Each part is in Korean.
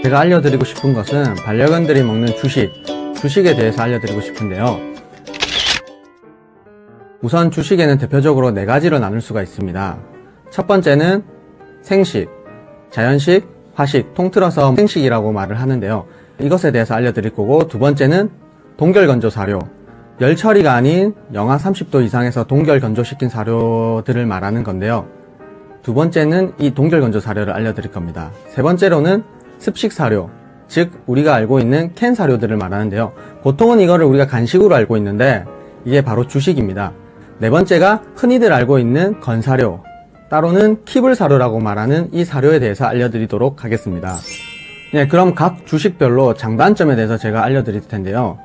제가 알려드리고 싶은 것은 반려견들이 먹는 주식에 대해서 알려드리고 싶은데요. 우선 주식에는 대표적으로 4가지로 나눌 수가 있습니다. 첫 번째는 생식, 자연식, 화식, 통틀어서 생식이라고 말을 하는데요. 이것에 대해서 알려드릴 거고, 두 번째는 동결건조 사료, 열 처리가 아닌 영하 30도 이상에서 동결건조시킨 사료들을 말하는 건데요. 두 번째는 이 동결건조 사료를 알려드릴 겁니다. 세 번째로는 습식 사료, 즉 우리가 알고 있는 캔 사료들을 말하는데요. 보통은 이거를 우리가 간식으로 알고 있는데 이게 바로 주식입니다. 네 번째가 흔히들 알고 있는 건사료, 따로는 키블 사료라고 말하는 이 사료에 대해서 알려드리도록 하겠습니다. 네, 그럼 각 주식별로 장단점에 대해서 제가 알려드릴 텐데요.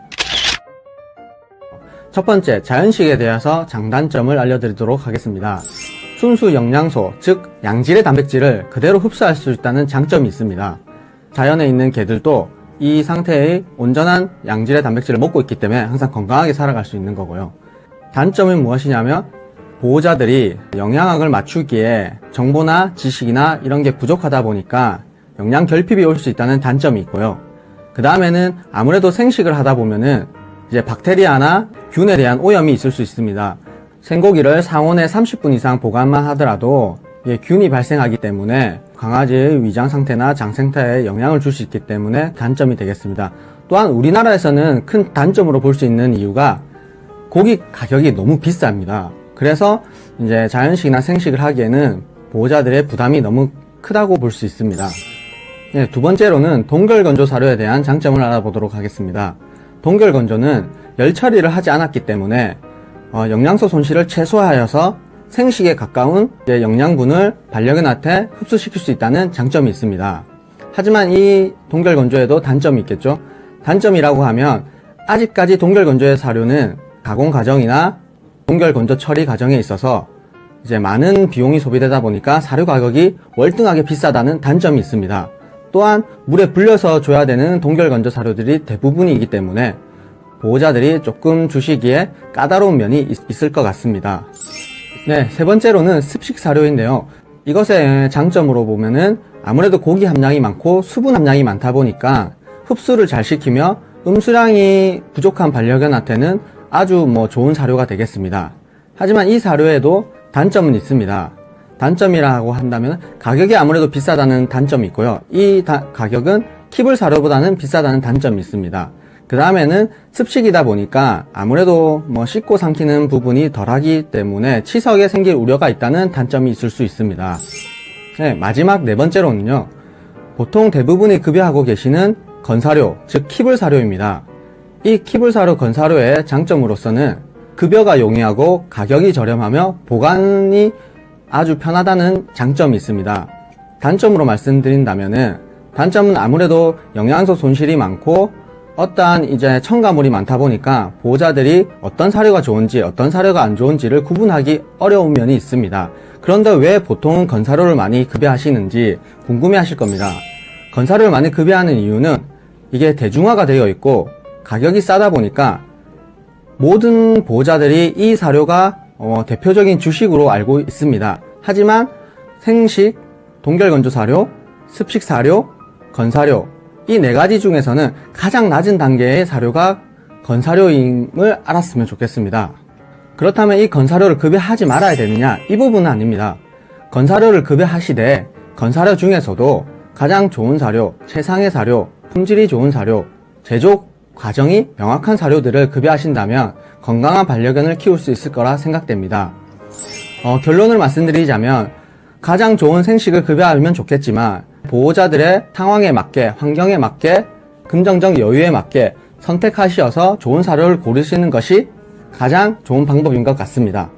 첫 번째, 자연식에 대해서 장단점을 알려드리도록 하겠습니다. 순수 영양소, 즉 양질의 단백질을 그대로 흡수할 수 있다는 장점이 있습니다. 자연에 있는 개들도 이 상태의 온전한 양질의 단백질을 먹고 있기 때문에 항상 건강하게 살아갈 수 있는 거고요. 단점은 무엇이냐면 보호자들이 영양학을 맞추기에 정보나 지식이나 이런 게 부족하다 보니까 영양 결핍이 올 수 있다는 단점이 있고요. 그 다음에는 아무래도 생식을 하다 보면은 이제 박테리아나 균에 대한 오염이 있을 수 있습니다. 생고기를 상온에 30분 이상 보관만 하더라도 균이 발생하기 때문에 강아지의 위장 상태나 장 상태에 영향을 줄 수 있기 때문에 단점이 되겠습니다. 또한 우리나라에서는 큰 단점으로 볼 수 있는 이유가 고기 가격이 너무 비쌉니다. 그래서 이제 자연식이나 생식을 하기에는 보호자들의 부담이 너무 크다고 볼 수 있습니다. 네, 두 번째로는 동결건조 사료에 대한 장점을 알아보도록 하겠습니다. 동결건조는 열 처리를 하지 않았기 때문에 영양소 손실을 최소화하여서 생식에 가까운 영양분을 반려견한테 흡수시킬 수 있다는 장점이 있습니다. 하지만 이 동결건조에도 단점이 있겠죠. 단점이라고 하면 아직까지 동결건조의 사료는 가공 과정이나 동결건조 처리 과정에 있어서 이제 많은 비용이 소비되다 보니까 사료 가격이 월등하게 비싸다는 단점이 있습니다. 또한 물에 불려서 줘야 되는 동결건조 사료들이 대부분이기 때문에 보호자들이 조금 주시기에 까다로운 면이 있을 것 같습니다. 네, 세 번째로는 습식 사료인데요. 이것의 장점으로 보면은 아무래도 고기 함량이 많고 수분 함량이 많다 보니까 흡수를 잘 시키며 음수량이 부족한 반려견한테는 아주 좋은 사료가 되겠습니다. 하지만 이 사료에도 단점은 있습니다. 단점이라고 한다면 가격이 아무래도 비싸다는 단점이 있고요. 이 가격은 키블 사료보다는 비싸다는 단점이 있습니다. 그 다음에는 습식이다 보니까 아무래도 씻고 삼키는 부분이 덜하기 때문에 치석에 생길 우려가 있다는 단점이 있을 수 있습니다. 네, 마지막 네 번째로는요. 보통 대부분이 급여하고 계시는 건사료, 즉 키블 사료입니다. 이 키블 사료, 건사료의 장점으로서는 급여가 용이하고 가격이 저렴하며 보관이 아주 편하다는 장점이 있습니다. 단점으로 말씀드린다면은 단점은 아무래도 영양소 손실이 많고 어떠한 이제 첨가물이 많다 보니까 보호자들이 어떤 사료가 좋은지 어떤 사료가 안 좋은지를 구분하기 어려운 면이 있습니다. 그런데 왜 보통은 건사료를 많이 급여하시는지 궁금해 하실 겁니다. 건사료를 많이 급여하는 이유는 이게 대중화가 되어 있고 가격이 싸다 보니까 모든 보호자들이 이 사료가 대표적인 주식으로 알고 있습니다. 하지만 생식, 동결건조 사료, 습식 사료, 건사료 이 4가지 중에서는 가장 낮은 단계의 사료가 건사료임을 알았으면 좋겠습니다. 그렇다면 이 건사료를 급여하지 말아야 되느냐? 이 부분은 아닙니다. 건사료를 급여하시되 건사료 중에서도 가장 좋은 사료, 최상의 사료, 품질이 좋은 사료, 제조 과정이 명확한 사료들을 급여하신다면 건강한 반려견을 키울 수 있을 거라 생각됩니다. 결론을 말씀드리자면 가장 좋은 생식을 급여하면 좋겠지만 보호자들의 상황에 맞게, 환경에 맞게, 금전적 여유에 맞게 선택하셔서 좋은 사료를 고르시는 것이 가장 좋은 방법인 것 같습니다.